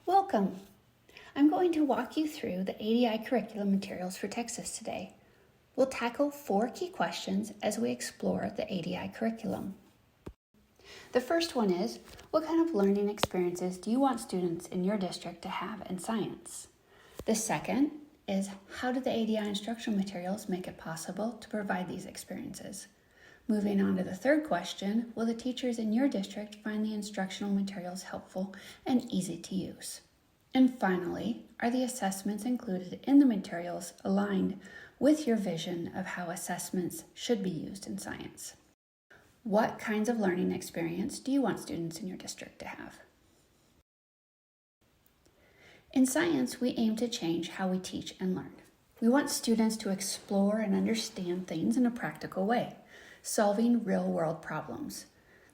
Welcome! I'm going to walk you through the ADI curriculum materials for Texas today. We'll tackle 4 key questions as we explore the ADI curriculum. The first one is, what kind of learning experiences do you want students in your district to have in science? The second is, how do the ADI instructional materials make it possible to provide these experiences? Moving on to the third question, will the teachers in your district find the instructional materials helpful and easy to use? And finally, are the assessments included in the materials aligned with your vision of how assessments should be used in science? What kinds of learning experience do you want students in your district to have? In science, we aim to change how we teach and learn. We want students to explore and understand things in a practical way, solving real-world problems.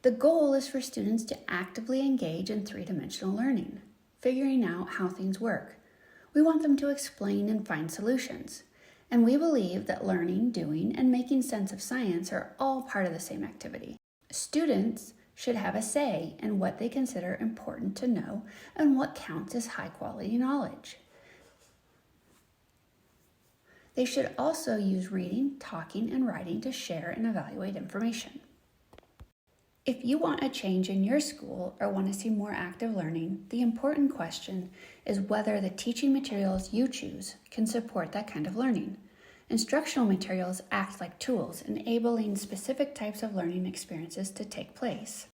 The goal is for students to actively engage in 3-dimensional learning, figuring out how things work. We want them to explain and find solutions. And we believe that learning, doing, and making sense of science are all part of the same activity. Students should have a say in what they consider important to know and what counts as high-quality knowledge. They should also use reading, talking, and writing to share and evaluate information. If you want a change in your school or want to see more active learning, the important question is whether the teaching materials you choose can support that kind of learning. Instructional materials act like tools, enabling specific types of learning experiences to take place.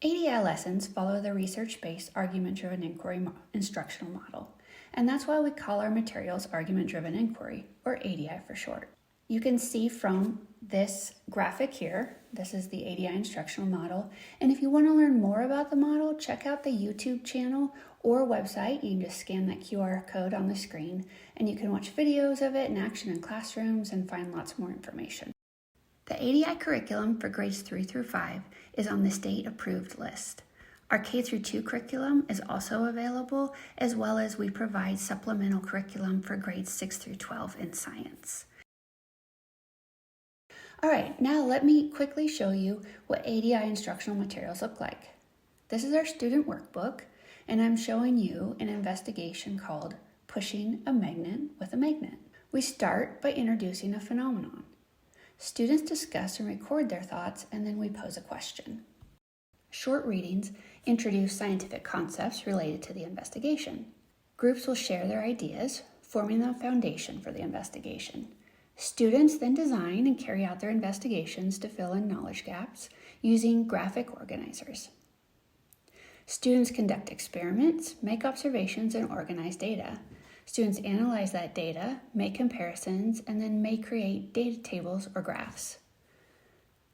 ADI lessons follow the research-based argument-driven inquiry instructional model, and that's why we call our materials argument-driven inquiry, or ADI for short. You can see from this graphic here, this is the ADI instructional model, and if you want to learn more about the model, check out the YouTube channel or website. You can just scan that QR code on the screen, and you can watch videos of it in action in classrooms and find lots more information. The ADI curriculum for grades 3 through 5 is on the state-approved list. Our K-2 curriculum is also available, as well as we provide supplemental curriculum for grades 6 through 12 in science. All right, now let me quickly show you what ADI instructional materials look like. This is our student workbook, and I'm showing you an investigation called Pushing a Magnet with a Magnet. We start by introducing a phenomenon. Students discuss and record their thoughts, and then we pose a question. Short readings introduce scientific concepts related to the investigation. Groups will share their ideas, forming the foundation for the investigation. Students then design and carry out their investigations to fill in knowledge gaps using graphic organizers. Students conduct experiments, make observations, and organize data. Students analyze that data, make comparisons, and then may create data tables or graphs.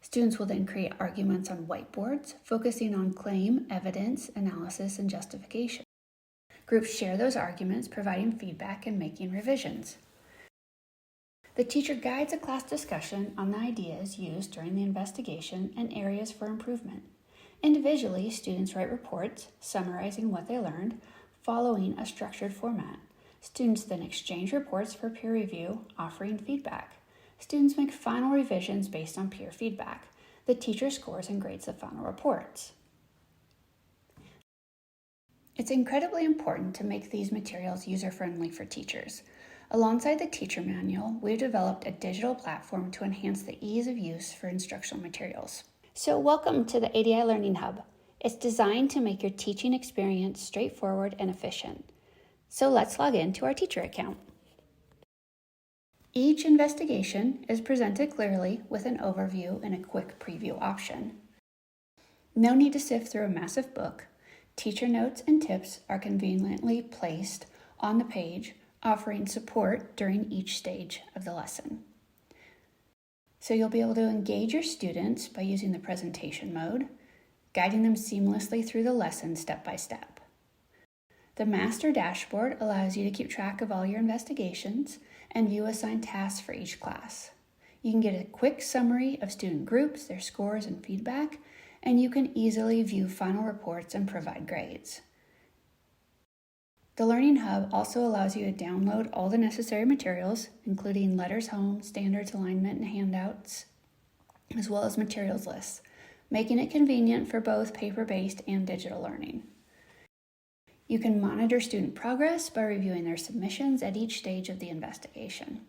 Students will then create arguments on whiteboards, focusing on claim, evidence, analysis, and justification. Groups share those arguments, providing feedback and making revisions. The teacher guides a class discussion on the ideas used during the investigation and areas for improvement. Individually, students write reports summarizing what they learned, following a structured format. Students then exchange reports for peer review, offering feedback. Students make final revisions based on peer feedback. The teacher scores and grades the final reports. It's incredibly important to make these materials user-friendly for teachers. Alongside the teacher manual, we've developed a digital platform to enhance the ease of use for instructional materials. So welcome to the ADI Learning Hub. It's designed to make your teaching experience straightforward and efficient. So let's log in to our teacher account. Each investigation is presented clearly with an overview and a quick preview option. No need to sift through a massive book. Teacher notes and tips are conveniently placed on the page, offering support during each stage of the lesson. So you'll be able to engage your students by using the presentation mode, guiding them seamlessly through the lesson step by step. The master dashboard allows you to keep track of all your investigations and view assigned tasks for each class. You can get a quick summary of student groups, their scores, and feedback, and you can easily view final reports and provide grades. The Learning Hub also allows you to download all the necessary materials, including letters home, standards alignment, and handouts, as well as materials lists, making it convenient for both paper-based and digital learning. You can monitor student progress by reviewing their submissions at each stage of the investigation.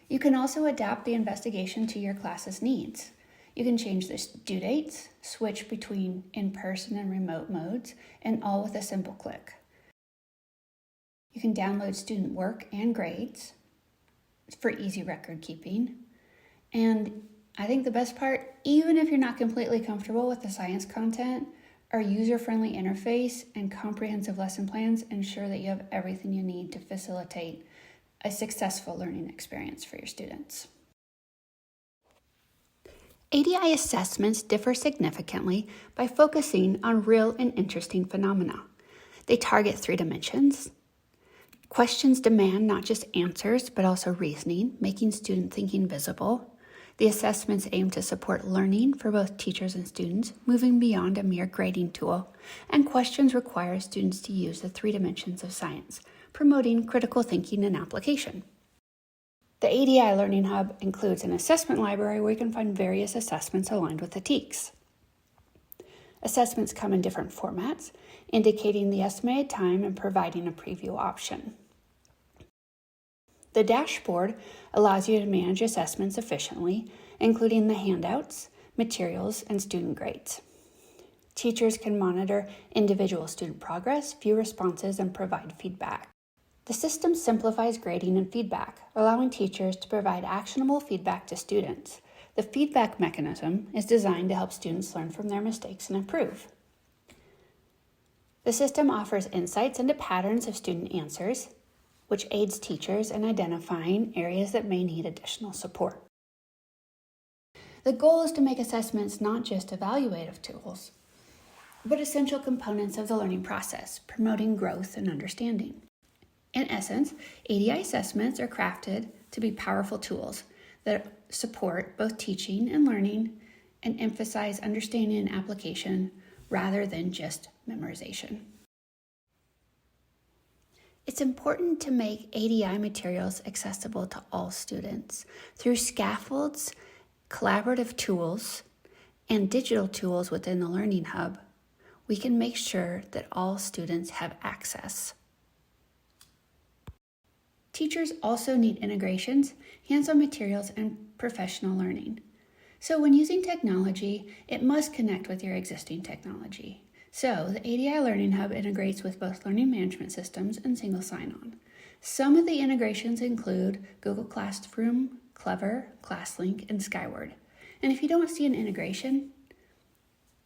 You can also adapt the investigation to your class's needs. You can change the due dates, switch between in-person and remote modes, and all with a simple click. You can download student work and grades for easy record keeping. And I think the best part, even if you're not completely comfortable with the science content, our user-friendly interface and comprehensive lesson plans ensure that you have everything you need to facilitate a successful learning experience for your students. ADI assessments differ significantly by focusing on real and interesting phenomena. They target 3 dimensions. Questions demand not just answers, but also reasoning, making student thinking visible. The assessments aim to support learning for both teachers and students, moving beyond a mere grading tool, and questions require students to use the 3 dimensions of science, promoting critical thinking and application. The ADI Learning Hub includes an assessment library where you can find various assessments aligned with the TEKS. Assessments come in different formats, indicating the estimated time and providing a preview option. The dashboard allows you to manage assessments efficiently, including the handouts, materials, and student grades. Teachers can monitor individual student progress, view responses, and provide feedback. The system simplifies grading and feedback, allowing teachers to provide actionable feedback to students. The feedback mechanism is designed to help students learn from their mistakes and improve. The system offers insights into patterns of student answers, which aids teachers in identifying areas that may need additional support. The goal is to make assessments not just evaluative tools, but essential components of the learning process, promoting growth and understanding. In essence, ADI assessments are crafted to be powerful tools that support both teaching and learning and emphasize understanding and application rather than just memorization. It's important to make ADI materials accessible to all students. Through scaffolds, collaborative tools, and digital tools within the Learning Hub, we can make sure that all students have access. Teachers also need integrations, hands-on materials, and professional learning. So when using technology, it must connect with your existing technology. So the ADI Learning Hub integrates with both learning management systems and single sign-on. Some of the integrations include Google Classroom, Clever, ClassLink, and Skyward. And if you don't see an integration,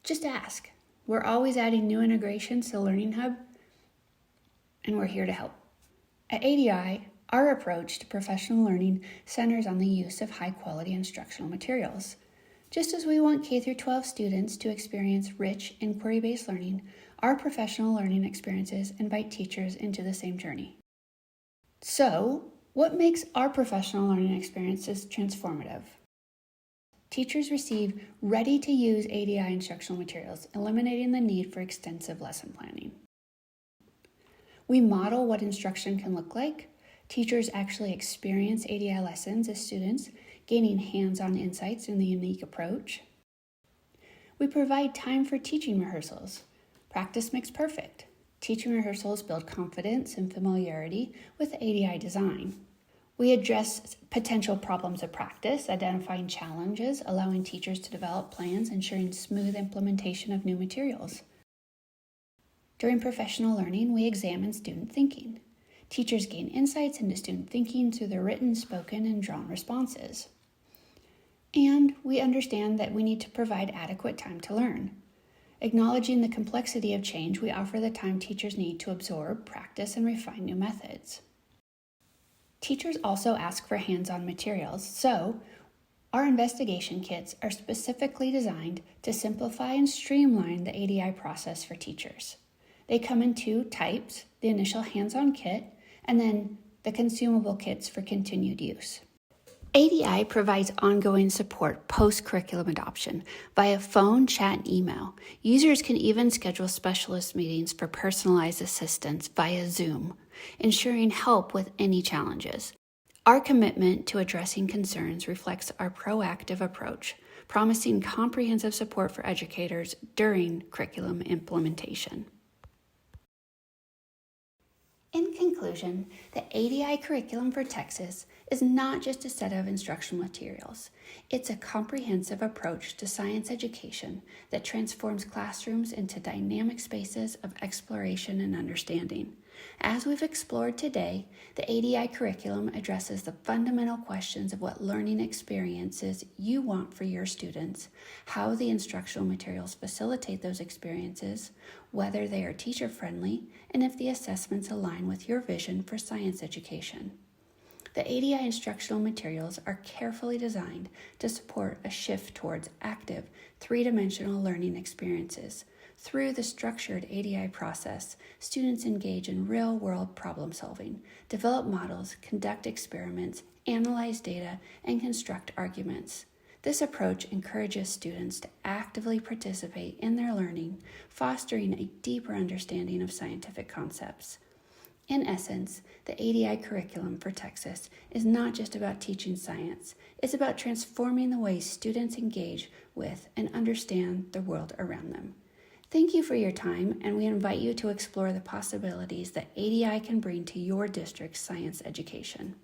just ask. We're always adding new integrations to Learning Hub, and we're here to help. At ADI, our approach to professional learning centers on the use of high-quality instructional materials. Just as we want K-12 students to experience rich, inquiry-based learning, our professional learning experiences invite teachers into the same journey. So, what makes our professional learning experiences transformative? Teachers receive ready-to-use ADI instructional materials, eliminating the need for extensive lesson planning. We model what instruction can look like. Teachers actually experience ADI lessons as students, gaining hands-on insights in the unique approach. We provide time for teaching rehearsals. Practice makes perfect. Teaching rehearsals build confidence and familiarity with ADI design. We address potential problems of practice, identifying challenges, allowing teachers to develop plans, ensuring smooth implementation of new materials. During professional learning, we examine student thinking. Teachers gain insights into student thinking through their written, spoken, and drawn responses. And we understand that we need to provide adequate time to learn. Acknowledging the complexity of change, we offer the time teachers need to absorb, practice, and refine new methods. Teachers also ask for hands-on materials, so our investigation kits are specifically designed to simplify and streamline the ADI process for teachers. They come in 2 types, the initial hands-on kit and then the consumable kits for continued use. ADI provides ongoing support post-curriculum adoption via phone, chat, and email. Users can even schedule specialist meetings for personalized assistance via Zoom, ensuring help with any challenges. Our commitment to addressing concerns reflects our proactive approach, promising comprehensive support for educators during curriculum implementation. In conclusion, the ADI curriculum for Texas is not just a set of instructional materials. It's a comprehensive approach to science education that transforms classrooms into dynamic spaces of exploration and understanding. As we've explored today, the ADI curriculum addresses the fundamental questions of what learning experiences you want for your students, how the instructional materials facilitate those experiences, whether they are teacher-friendly, and if the assessments align with your vision for science education. The ADI instructional materials are carefully designed to support a shift towards active, three-dimensional learning experiences. Through the structured ADI process, students engage in real-world problem solving, develop models, conduct experiments, analyze data, and construct arguments. This approach encourages students to actively participate in their learning, fostering a deeper understanding of scientific concepts. In essence, the ADI curriculum for Texas is not just about teaching science, it's about transforming the way students engage with and understand the world around them. Thank you for your time, and we invite you to explore the possibilities that ADI can bring to your district's science education.